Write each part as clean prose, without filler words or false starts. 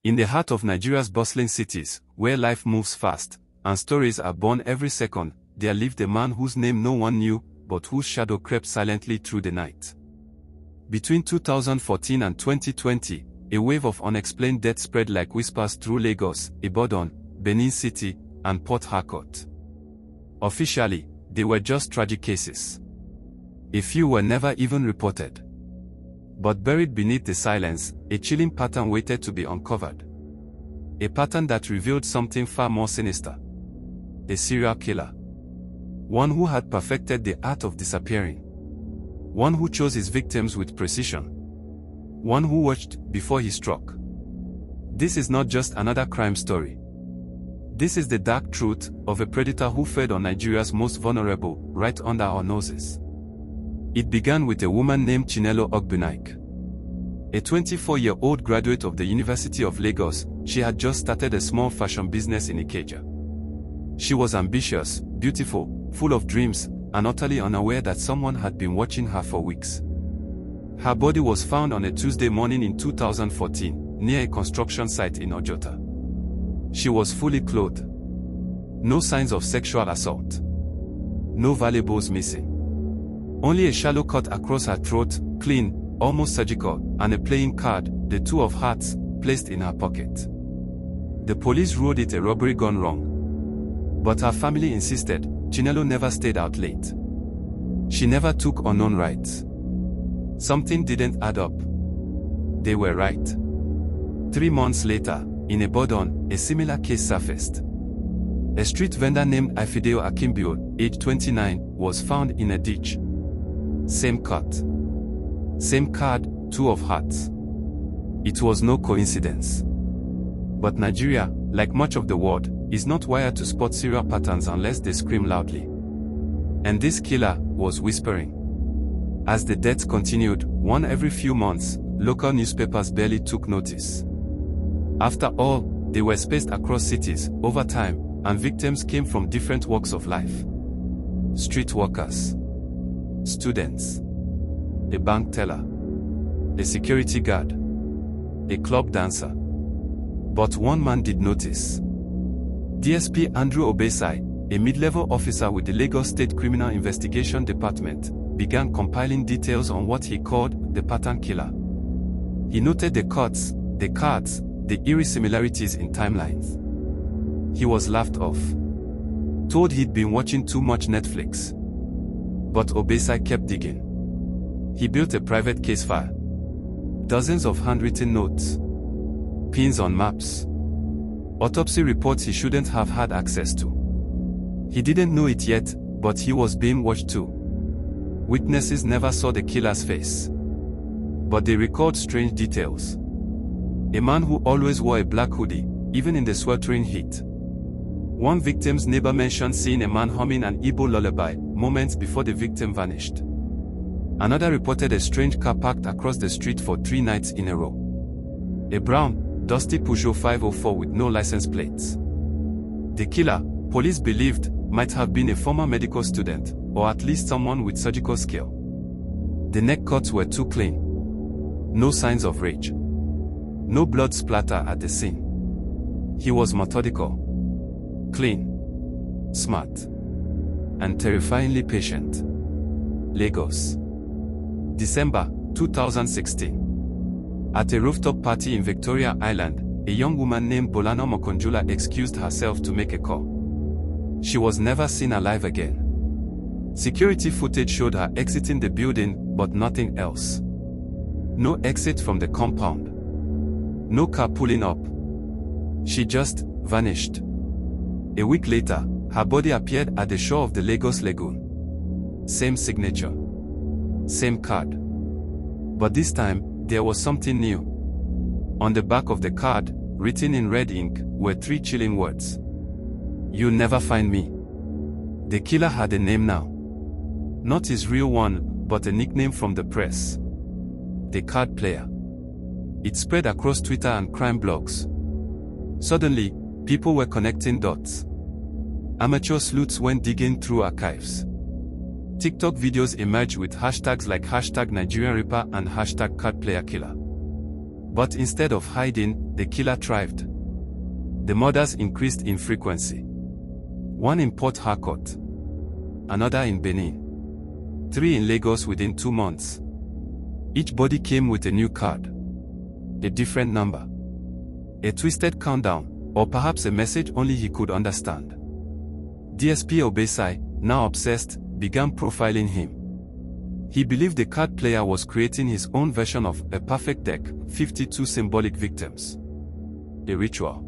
In the heart of Nigeria's bustling cities, where life moves fast, and stories are born every second, there lived a man whose name no one knew, but whose shadow crept silently through the night. Between 2014 and 2020, a wave of unexplained death spread like whispers through Lagos, Ibadan, Benin City, and Port Harcourt. Officially, they were just tragic cases. A few were never even reported. But buried beneath the silence, a chilling pattern waited to be uncovered. A pattern that revealed something far more sinister. A serial killer. One who had perfected the art of disappearing. One who chose his victims with precision. One who watched before he struck. This is not just another crime story. This is the dark truth of a predator who fed on Nigeria's most vulnerable, right under our noses. It began with a woman named Chinelo Ogbunaik. A 24-year-old graduate of the University of Lagos, she had just started a small fashion business in Ikeja. She was ambitious, beautiful, full of dreams, and utterly unaware that someone had been watching her for weeks. Her body was found on a Tuesday morning in 2014, near a construction site in Ojota. She was fully clothed. No signs of sexual assault. No valuables missing. Only a shallow cut across her throat, clean, almost surgical, and a playing card, the two of hearts, placed in her pocket. The police ruled it a robbery gone wrong. But her family insisted Chinelo never stayed out late. She never took unknown rides. Something didn't add up. They were right. 3 months later, in Ibadan, a similar case surfaced. A street vendor named Ifideo Akimbio, age 29, was found in a ditch. Same cut. Same card, two of hearts. It was no coincidence. But Nigeria, like much of the world, is not wired to spot serial patterns unless they scream loudly. And this killer was whispering. As the deaths continued, one every few months, local newspapers barely took notice. After all, they were spaced across cities, over time, and victims came from different walks of life. Street workers. Students. A bank teller. A security guard. A club dancer. But one man did notice. DSP Andrew Obesai, a mid-level officer with the Lagos State Criminal Investigation Department, began compiling details on what he called the pattern killer. He noted the cuts, the cards, the eerie similarities in timelines. He was laughed off. Told he'd been watching too much Netflix. But Obesai kept digging. He built a private case file. Dozens of handwritten notes. Pins on maps. Autopsy reports he shouldn't have had access to. He didn't know it yet, but he was being watched too. Witnesses never saw the killer's face. But they recalled strange details. A man who always wore a black hoodie, even in the sweltering heat. One victim's neighbor mentioned seeing a man humming an Igbo lullaby moments before the victim vanished. Another reported a strange car parked across the street for 3 nights in a row. A brown, dusty Peugeot 504 with no license plates. The killer, police believed, might have been a former medical student, or at least someone with surgical skill. The neck cuts were too clean. No signs of rage. No blood splatter at the scene. He was methodical. Clean. Smart. And terrifyingly patient. Lagos. December 2016. At a rooftop party in Victoria Island, a young woman named Bolano Mokonjula excused herself to make a call. She was never seen alive again. Security footage showed her exiting the building, but nothing else. No exit from the compound. No car pulling up. She just vanished. A week later, her body appeared at the shore of the Lagos Lagoon. Same signature. Same card. But this time, there was something new. On the back of the card, written in red ink, were 3 chilling words. "You'll never find me." The killer had a name now. Not his real one, but a nickname from the press. The Card Player. It spread across Twitter and crime blogs. Suddenly, people were connecting dots. Amateur sleuths went digging through archives. TikTok videos emerged with hashtags like #Nigerian Ripper and #CardPlayerKiller. But instead of hiding, the killer thrived. The murders increased in frequency. One in Port Harcourt. Another in Benin. 3 in Lagos within 2 months. Each body came with a new card. A different number. A twisted countdown, or perhaps a message only he could understand. DSP Obesai, now obsessed, began profiling him. He believed the card player was creating his own version of a perfect deck, 52 symbolic victims. A ritual.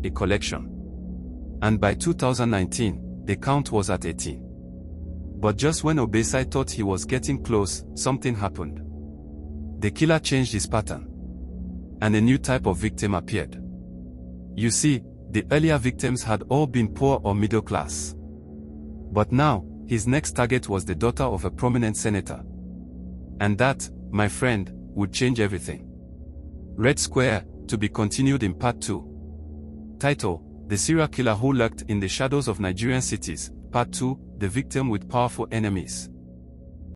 A collection. And by 2019, the count was at 18. But just when Obesai thought he was getting close, something happened. The killer changed his pattern. And a new type of victim appeared. You see, the earlier victims had all been poor or middle class. But now, his next target was the daughter of a prominent senator. And that, my friend, would change everything. Red Square, to be continued in Part 2. Title: The Serial Killer Who Lurked in the Shadows of Nigerian Cities, Part 2, The Victim with Powerful Enemies.